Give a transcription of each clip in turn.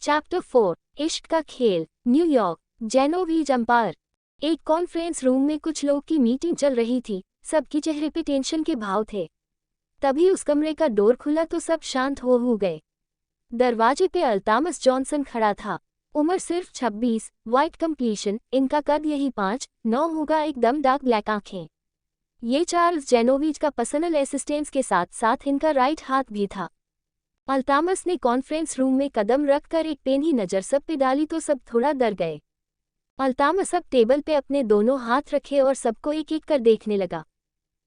Chapter 4 इश्क का खेल। New York, Genovese empire. एक कॉन्फ्रेंस रूम में कुछ लोग की मीटिंग चल रही थी। सबके चेहरे पे टेंशन के भाव थे। तभी उस कमरे का डोर खुला तो सब शांत हो गए। दरवाजे पे अल्तामस जॉनसन खड़ा था। उम्र सिर्फ 26, वाइट कंप्लीशन, इनका कद यही 5'9" होगा, एकदम डार्क ब्लैक आंखें। ये चार्ल्स जेनोवीज का पर्सनल असिस्टेंट के साथ साथ इनका राइट हाथ भी था। अल्तामस ने कॉन्फ्रेंस रूम में कदम रखकर एक पेनी नज़र सब पे डाली तो सब थोड़ा डर गए। अल्तामस अब टेबल पे अपने दोनों हाथ रखे और सबको एक एक कर देखने लगा।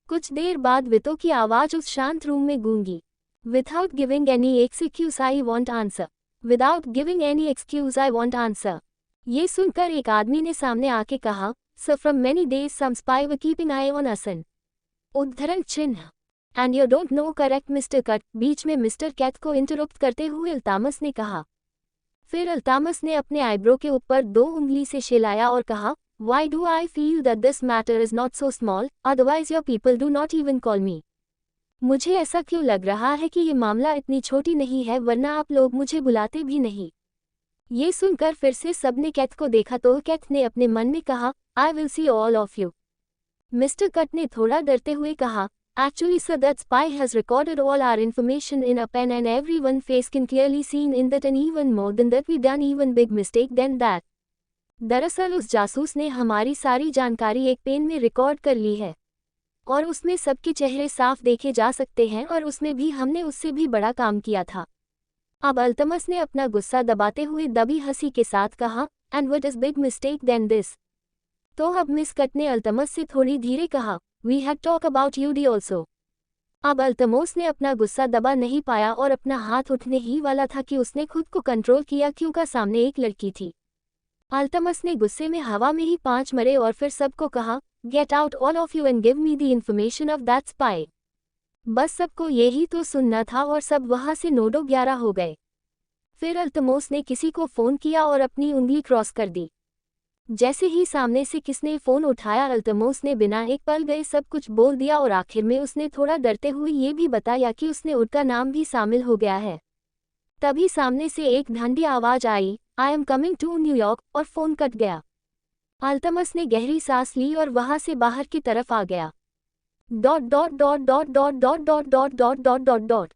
कुछ देर बाद वितो की आवाज़ उस शांत रूम में गूंगी। Without giving any excuse I want answer. Without giving any excuse I want answer. ये सुनकर एक आदमी ने सामने आके कहा, sir from many days some spy were keeping eye on us. उद्धरण चिन्ह। And you don't know correct mister Kat. बीच में मिस्टर कैट को इंटरप्ट करते हुए अल्तामस ने कहा। फिर अल्तामस ने अपने आईब्रो के ऊपर 2 उंगली से शेलाया और कहा, why do I feel that this matter is not so small, otherwise your people do not even call मी। मुझे ऐसा क्यों लग रहा है कि ये मामला इतनी छोटी नहीं है, वरना आप लोग मुझे बुलाते भी नहीं। ये सुनकर फिर से सबने कैट को देखा तो कैट ने अपने मन में कहा, I will see all of you. Mister cut ने थोड़ा डरते हुए कहा, actually sir, that spy has recorded all our information in a pen and everyone face can clearly seen in that, and even more than that we done even big mistake than that। दरअसल उस जासूस ने हमारी सारी जानकारी एक pen में record कर ली है और उसमें सबके चेहरे साफ देखे जा सकते हैं, और उसमें भी हमने उससे भी बड़ा काम किया था। अब अल्तमस ने अपना गुस्सा दबाते हुए दबी हंसी के साथ कहा, and what is big mistake then this. तो अब मिस कट ने अल्तमस से थोड़ी धीरे कहा, we had talk about U D also. अब अल्तमोस ने अपना गुस्सा दबा नहीं पाया और अपना हाथ उठने ही वाला था कि उसने खुद को कंट्रोल किया, क्योंकि सामने एक लड़की थी। अल्तमस ने गुस्से में हवा में ही 5 मरे और फिर सबको कहा, get out all of you and give me the information of that spy. बस सबको यही तो सुनना था और सब वहां से नोडो 11 हो गए। फिर अल्तमोस ने किसी को फोन किया और अपनी उंगली क्रॉस कर दी। जैसे ही सामने से किसने फोन उठाया, अल्तमोस ने बिना एक पल गए सब कुछ बोल दिया और आखिर में उसने थोड़ा डरते हुए ये भी बताया कि उसने उनका नाम भी शामिल हो गया है। तभी सामने से एक ठंडी आवाज आई, I am coming to New York, और फोन कट गया। अल्तमस ने गहरी सांस ली और वहां से बाहर की तरफ आ गया। Dot dot dot dot dot dot dot dot dot dot dot dot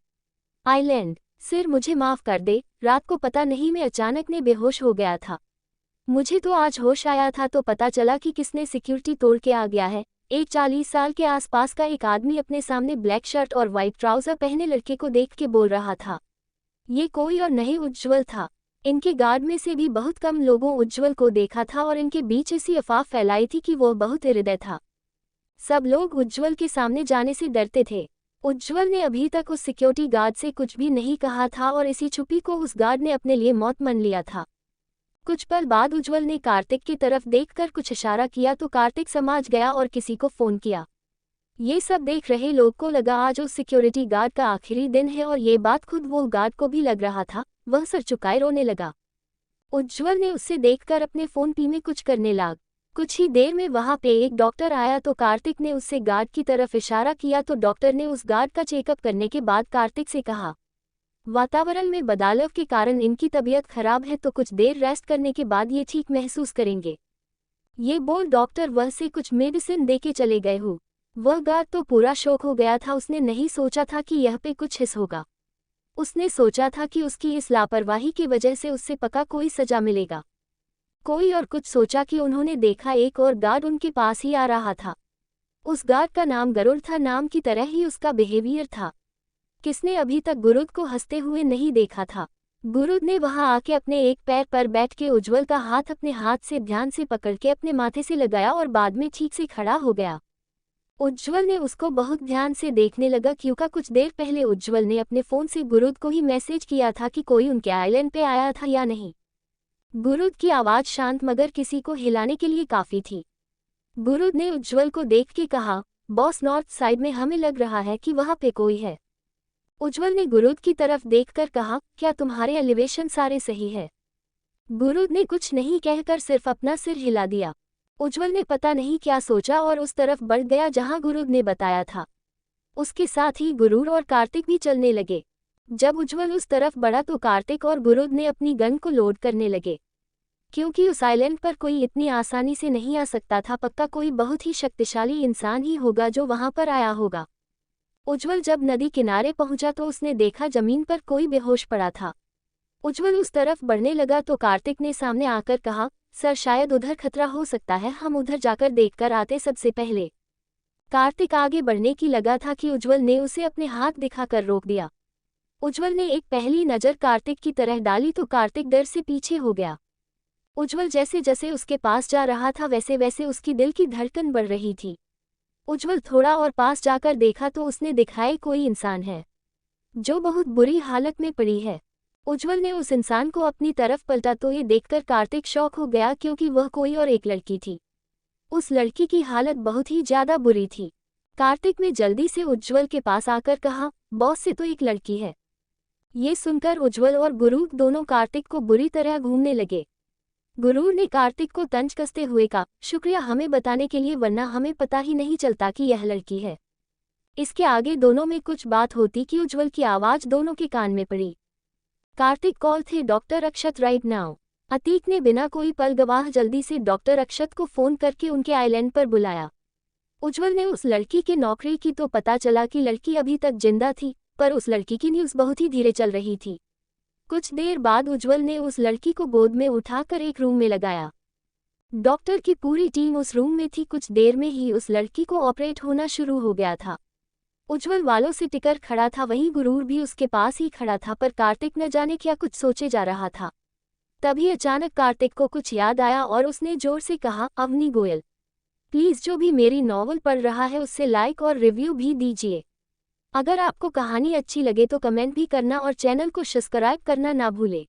island. सिर मुझे माफ कर दे, रात को पता नहीं मैं अचानक ने बेहोश हो गया था। मुझे तो आज होश आया था तो पता चला कि किसने सिक्योरिटी तोड़ के आ गया है। एक 40 साल के आसपास का एक आदमी अपने सामने ब्लैक शर्ट और वाइट ट्राउजर पहने लड़के को देख के बोल रहा था। ये कोई और नहीं उज्ज्वल था। इनके गार्ड में से भी बहुत कम लोगों उज्ज्वल को देखा था और इनके बीच ऐसी अफवाह फैलाई थी कि वो बहुत हृदय था। सब लोग उज्ज्वल के सामने जाने से डरते थे। उज्ज्वल ने अभी तक उस सिक्योरिटी गार्ड से कुछ भी नहीं कहा था और इसी छुपी को उस गार्ड ने अपने लिए मौत मान लिया था। कुछ पल बाद उज्ज्वल ने कार्तिक की तरफ देखकर कुछ इशारा किया तो कार्तिक समझ गया और किसी को फोन किया। ये सब देख रहे लोग को लगा आज उस सिक्योरिटी गार्ड का आखिरी दिन है, और ये बात खुद वो गार्ड को भी लग रहा था। वह सर झुकाए रोने लगा। उज्ज्वल ने उससे देखकर अपने फोन पी में कुछ करने लगा। कुछ ही देर में वहां पे एक डॉक्टर आया तो कार्तिक ने उससे गार्ड की तरफ इशारा किया तो डॉक्टर ने उस गार्ड का चेकअप करने के बाद कार्तिक से कहा, वातावरण में बदलाव के कारण इनकी तबीयत खराब है तो कुछ देर रेस्ट करने के बाद ये ठीक महसूस करेंगे। ये बोल डॉक्टर वह से कुछ मेडिसिन देके चले गए हो। वह गार्ड तो पूरा शौक हो गया था। उसने नहीं सोचा था कि यह पे कुछ हिस्स होगा। उसने सोचा था कि उसकी इस लापरवाही की वजह से उससे पक्का कोई सजा मिलेगा। कोई और कुछ सोचा कि उन्होंने देखा एक और गार्ड उनके पास ही आ रहा था। उस गार्ड का नाम गरुड़ था। नाम की तरह ही उसका बिहेवियर था। किसने अभी तक गुरुद को हंसते हुए नहीं देखा था। गुरुद ने वहां आके अपने एक पैर पर बैठ के उज्ज्वल का हाथ अपने हाथ से ध्यान से पकड़ के अपने माथे से लगाया और बाद में ठीक से खड़ा हो गया। उज्ज्वल ने उसको बहुत ध्यान से देखने लगा, क्योंकि कुछ देर पहले उज्ज्वल ने अपने फोन से गुरुद को ही मैसेज किया था कि कोई उनके आइलैंड पे आया था या नहीं। गुरुद की आवाज शांत मगर किसी को हिलाने के लिए काफी थी। गुरुद ने उज्ज्वल को देख के कहा, बॉस, नॉर्थ साइड में हमें लग रहा है कि वहां पे कोई है। उज्ज्वल ने गुरुद की तरफ देखकर कहा, क्या तुम्हारे एलिवेशन सारे सही है। गुरुद ने कुछ नहीं कहकर सिर्फ अपना सिर हिला दिया। उज्ज्वल ने पता नहीं क्या सोचा और उस तरफ बढ़ गया जहां गुरुद ने बताया था। उसके साथ ही गुरूर और कार्तिक भी चलने लगे। जब उज्जवल उस तरफ बढ़ा तो कार्तिक और गुरु ने अपनी गन को लोड करने लगे, क्योंकि उस आइलैंड पर कोई इतनी आसानी से नहीं आ सकता था। पक्का कोई बहुत ही शक्तिशाली इंसान ही होगा जो वहां पर आया होगा। उज्जवल जब नदी किनारे पहुंचा तो उसने देखा जमीन पर कोई बेहोश पड़ा था। उज्जवल उस तरफ बढ़ने लगा तो कार्तिक ने सामने आकर कहा, सर शायद उधर खतरा हो सकता है, हम उधर जाकर देखकर आते। सबसे पहले कार्तिक आगे बढ़ने की लगा था कि उज्जवल ने उसे अपने हाथ दिखाकर रोक दिया। उज्जवल ने एक पहली नज़र कार्तिक की तरह डाली तो कार्तिक डर से पीछे हो गया। उज्जवल जैसे जैसे उसके पास जा रहा था वैसे वैसे उसकी दिल की धड़कन बढ़ रही थी। उज्जवल थोड़ा और पास जाकर देखा तो उसने दिखाए कोई इंसान है जो बहुत बुरी हालत में पड़ी है। उज्जवल ने उस इंसान को अपनी तरफ पलटा तो ये देखकर कार्तिक शॉक हो गया, क्योंकि वह कोई और एक लड़की थी। उस लड़की की हालत बहुत ही ज्यादा बुरी थी। कार्तिक ने जल्दी से उज्जवल के पास आकर कहा, बॉस से तो एक लड़की है। ये सुनकर उज्जवल और गुरु दोनों कार्तिक को बुरी तरह घूमने लगे। गुरु ने कार्तिक को तंज कसते हुए कहा, शुक्रिया हमें बताने के लिए, वरना हमें पता ही नहीं चलता कि यह लड़की है। इसके आगे दोनों में कुछ बात होती कि उज्जवल की आवाज दोनों के कान में पड़ी। कार्तिक कॉल थे डॉक्टर अक्षत राइट नाउ। अतीक ने बिना कोई पल गवाह जल्दी से डॉक्टर अक्षत को फोन करके उनके आइलैंड पर बुलाया। उज्जवल ने उस लड़की की नौकरी की तो पता चला कि लड़की अभी तक जिंदा थी, पर उस लड़की की न्यूज़ बहुत ही धीरे चल रही थी। कुछ देर बाद उज्जवल ने उस लड़की को गोद में उठाकर एक रूम में लगाया। डॉक्टर की पूरी टीम उस रूम में थी। कुछ देर में ही उस लड़की को ऑपरेट होना शुरू हो गया था। उज्जवल वालों से टिकर खड़ा था, वहीं गुरूर भी उसके पास ही खड़ा था, पर कार्तिक न जाने क्या कुछ सोचे जा रहा था। तभी अचानक कार्तिक को कुछ याद आया और उसने जोर से कहा, अवनी गोयल, प्लीज़ जो भी मेरी नॉवल पढ़ रहा है उससे लाइक और रिव्यू भी दीजिए। अगर आपको कहानी अच्छी लगे तो कमेंट भी करना और चैनल को सब्सक्राइब करना ना भूले।